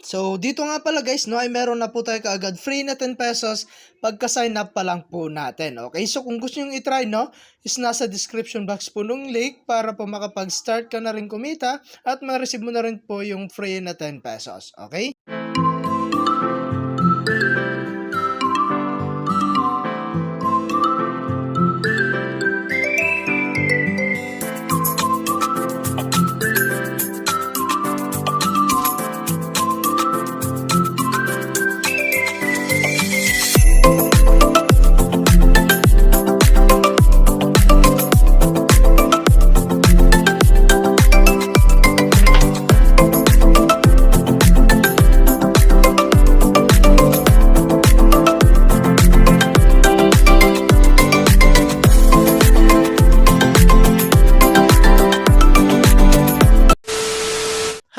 So, dito nga pala guys, no, ay meron na po tayo kaagad free na 10 pesos pagka-sign up pa lang po natin. Okay, so kung gusto nyo i-try, no, is nasa description box po nung link para po makapag-start ka na rin kumita at ma-receive mo na rin po yung free na 10 pesos. Okay?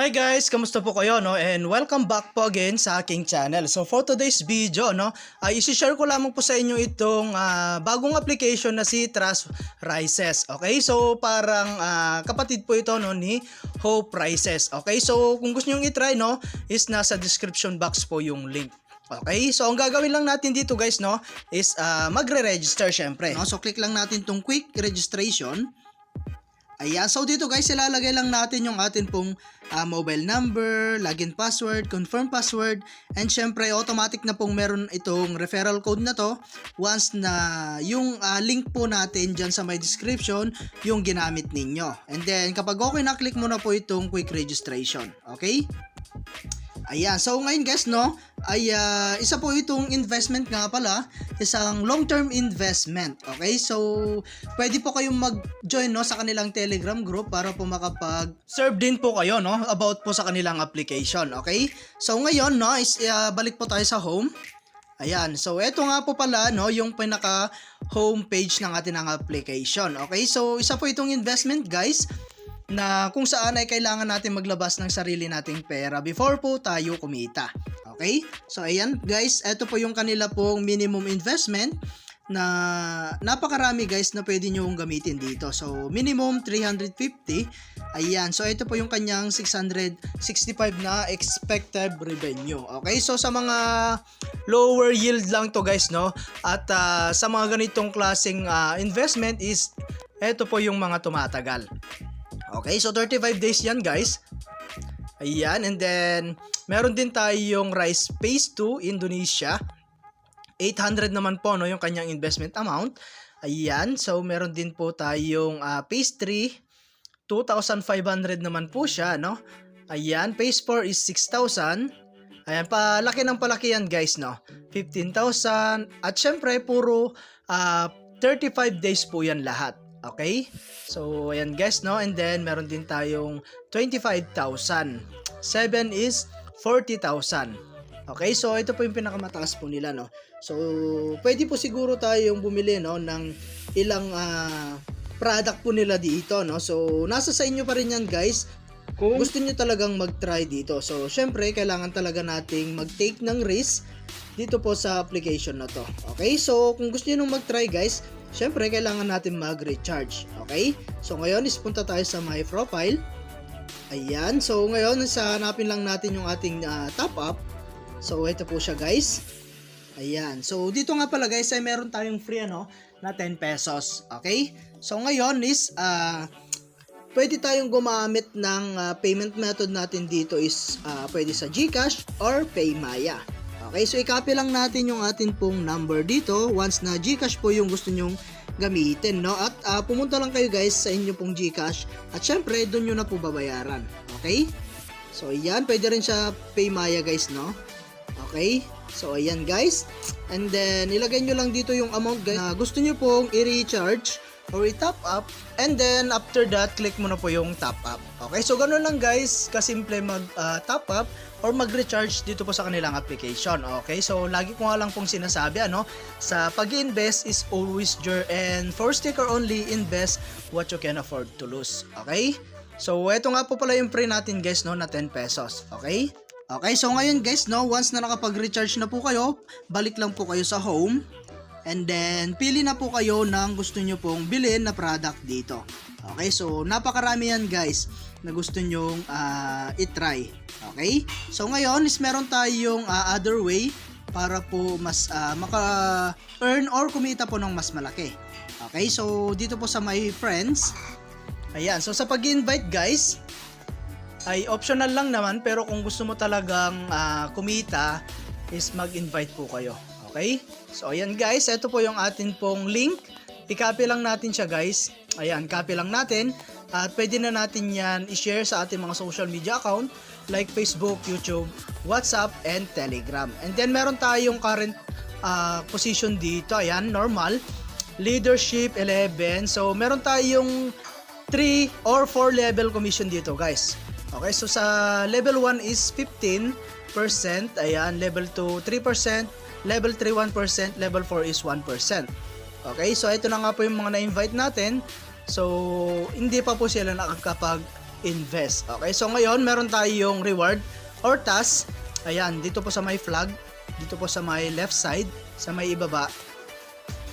Hi guys, kamusta po kayo, no? And welcome back po again sa aking channel. So for today's video, no, ay isi-share ko lamang po sa inyo itong bagong application na si Trust Rises. Okay? So parang kapatid po ito, no, ni Hope Rises. Okay? So kung gusto niyo i-try, no, is nasa description box po yung link. Okay, so ang gagawin lang natin dito guys, no, is magre-register syempre, no? So click lang natin tong quick registration. Ayan, so dito guys, ilalagay lang natin yung atin pong mobile number, login password, confirm password, and syempre automatic na pong meron itong referral code na to once na yung link po natin dyan sa my description yung ginamit ninyo. And then kapag okay na, click mo na po itong quick registration. Okay? Ayan, so ngayon guys, no, ay isa po itong investment nga pala, isang long-term investment. Okay, so pwede po kayong mag-join, no, sa kanilang Telegram group para po makapag-serve din po kayo, no, about po sa kanilang application. Okay, so ngayon, no, is balik po tayo sa home. Ayan, so eto nga po pala, no, yung pinaka homepage ng ating application. Okay, so isa po itong investment guys, na kung saan ay kailangan natin maglabas ng sarili nating pera before po tayo kumita. Okay? So ayan guys, ito po yung kanila pong minimum investment na napakarami guys na pwede nyo gamitin dito. So minimum 350. Ayan, so ito po yung kanyang 665 na expected revenue. Okay? So sa mga lower yield lang to guys, no? At sa mga ganitong klaseng investment is ito po yung mga tumatagal. Okay, so 35 days yan guys. Ayan, and then meron din tayong Rise Phase 2 Indonesia. 800 naman po, no, yung kanyang investment amount. Ayan, so meron din po tayong Phase 3, 2,500 naman po siya, no. Ayan, Phase 4 is 6,000. Ayan, palaki ng palaki yan guys, no. 15,000 at syempre puro 35 days po yan lahat. Okay? So, ayan guys, no? And then, meron din tayong 25,000. 7 is 40,000. Okay? So, ito po yung pinakamataas po nila, no? So, pwede po siguro tayong bumili, no, ng ilang product po nila dito, no? So, nasa sa inyo pa rin yan, guys. Kung gusto nyo talagang mag-try dito. So, syempre, kailangan talaga nating mag-take ng risk dito po sa application na to. Okay? So, kung gusto nyo mag-try, guys, syempre, kailangan natin mag-recharge. Okay? So, ngayon is punta tayo sa my profile. Ayan. So, ngayon, hanapin lang natin yung ating top up. So, ito po siya, guys. Ayan. So, dito nga pala, guys, ay meron tayong free, ano, na 10 pesos. Okay? So, ngayon is, pwede tayong gumamit ng payment method natin dito is, pwede sa GCash or PayMaya. Okay, so i-copy lang natin yung atin pong number dito once na GCash po yung gusto nyong gamitin, no? At pumunta lang kayo guys sa inyo pong GCash at syempre doon nyo na po babayaran. Okay? So ayan, pwede rin siya PayMaya guys, no? Okay? So ayan guys. And then ilagay nyo lang dito yung amount guys na gusto nyo pong i-recharge or i-top up, and then after that click mo na po yung top up. Okay, so ganoon lang guys, kasimple mag top up or mag-recharge dito po sa kanilang application. Okay, so lagi ko nga lang pong sinasabi, ano, sa pag-invest is always your and for sticker only, invest what you can afford to lose. Okay, so eto nga po pala yung free natin guys, no, na 10 pesos. Okay, okay, so ngayon guys, no, once na nakapag-recharge na po kayo, balik lang po kayo sa home. And then, pili na po kayo ng gusto nyo pong bilhin na product dito. Okay, so napakarami yan guys. na gusto nyong itry. Okay? So ngayon is meron tayong other way para po mas maka-earn or kumita po ng mas malaki. Okay? So dito po sa my friends, ayan. So sa pag-invite guys, ay optional lang naman, pero kung gusto mo talagang kumita is mag-invite po kayo. Okay? So ayan guys, ito po yung atin pong link. I-copy lang natin siya guys. Ayan, copy lang natin. At pwede na natin yan i-share sa ating mga social media account like Facebook, YouTube, WhatsApp, and Telegram. And then meron tayong current position dito. Ayan, normal. Leadership 11. So meron tayong 3 or 4 level commission dito guys. Okay, so sa level 1 is 15%. Ayan, level 2 3%, level 3 1%, level 4 is 1%. Okay, so ito na nga po yung mga na-invite natin. So, hindi pa po sila nakakapag-invest. Okay, so ngayon, meron tayong reward or task. Ayan, dito po sa may flag. Dito po sa may left side. Sa may ibaba.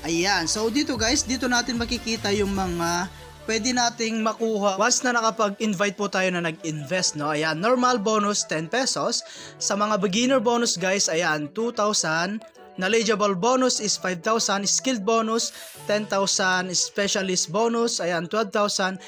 Ayan, so dito guys, dito natin makikita yung mga pwede nating makuha once na nakapag-invite po tayo na nag-invest, no? Ayan, normal bonus 10 pesos. Sa mga beginner bonus guys, ayan, 2,000. Knowledgeable bonus is 5,000, skilled bonus 10,000, specialist bonus ayan 12,000,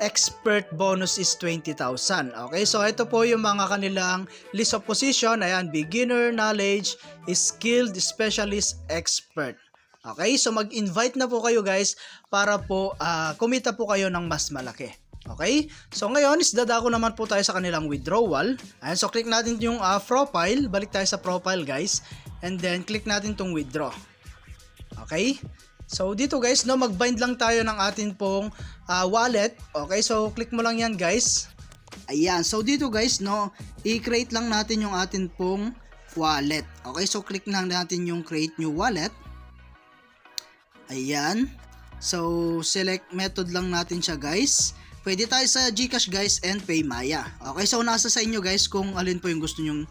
expert bonus is 20,000. Okay, so ito po yung mga kanilang list of position. Ayan, beginner, knowledge, skilled, specialist, expert. Okay, so mag-invite na po kayo guys para po kumita po kayo ng mas malaki. Okay, so ngayon is dadako naman po tayo sa kanilang withdrawal. Ayan, so click natin yung profile, balik tayo sa profile guys. And then, click natin tong withdraw. Okay? So, dito guys, no, mag-bind lang tayo ng atin pong wallet. Okay? So, click mo lang yan guys. Ayan. So, dito guys, no, i-create lang natin yung atin pong wallet. Okay? So, click lang natin yung create new wallet. Ayan. So, select method lang natin siya guys. Pwede tayo sa GCash guys and PayMaya. Okay? So, nasa sa inyo guys kung alin po yung gusto nyong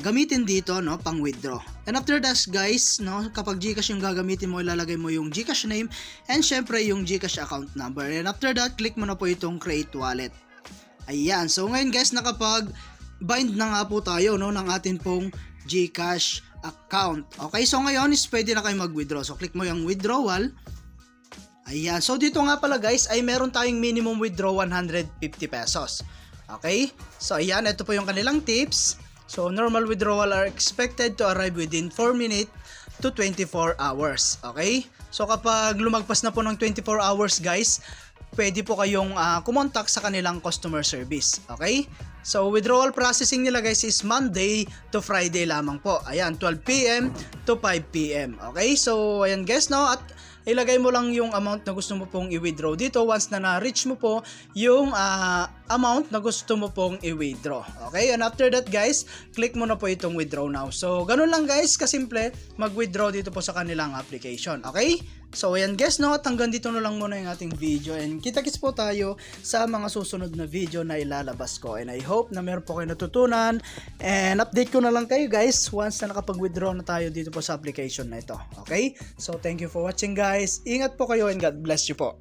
gamitin dito, no, pang withdraw. And after that guys, no, kapag GCash yung gagamitin mo, ilalagay mo yung GCash name and syempre yung GCash account number. And after that, click mo na po itong create wallet. Ayan, so ngayon guys, nakapag bind na nga po tayo, no, ng atin pong GCash account. Okay, so ngayon is pwede na kayo mag-withdraw. So click mo yung withdrawal. Ayan, so dito nga pala guys ay meron tayong minimum withdraw 150 pesos. Okay, so ayan, ito po yung kanilang tips. So, normal withdrawal are expected to arrive within 4 minutes to 24 hours. Okay? So, kapag lumagpas na po ng 24 hours, guys, pwede po kayong kumontak sa kanilang customer service. Okay? So, withdrawal processing nila, guys, is Monday to Friday lamang po. Ayan, 12 PM to 5 PM. Okay? So, ayan, guys, no? At ilagay mo lang yung amount na gusto mo pong i-withdraw dito once na na-reach mo po yung amount na gusto mo pong i-withdraw. Okay? And after that guys, click mo na po itong withdraw now. So, ganun lang guys, kasimple mag-withdraw dito po sa kanilang application. Okay? So, ayan guys, no? At hanggang dito na lang muna yung ating video. And kita-kits po tayo sa mga susunod na video na ilalabas ko. And I hope na meron po kayo natutunan. And update ko na lang kayo guys once na nakapag-withdraw na tayo dito po sa application na ito. Okay? So, thank you for watching guys. Ingat po kayo and God bless you po.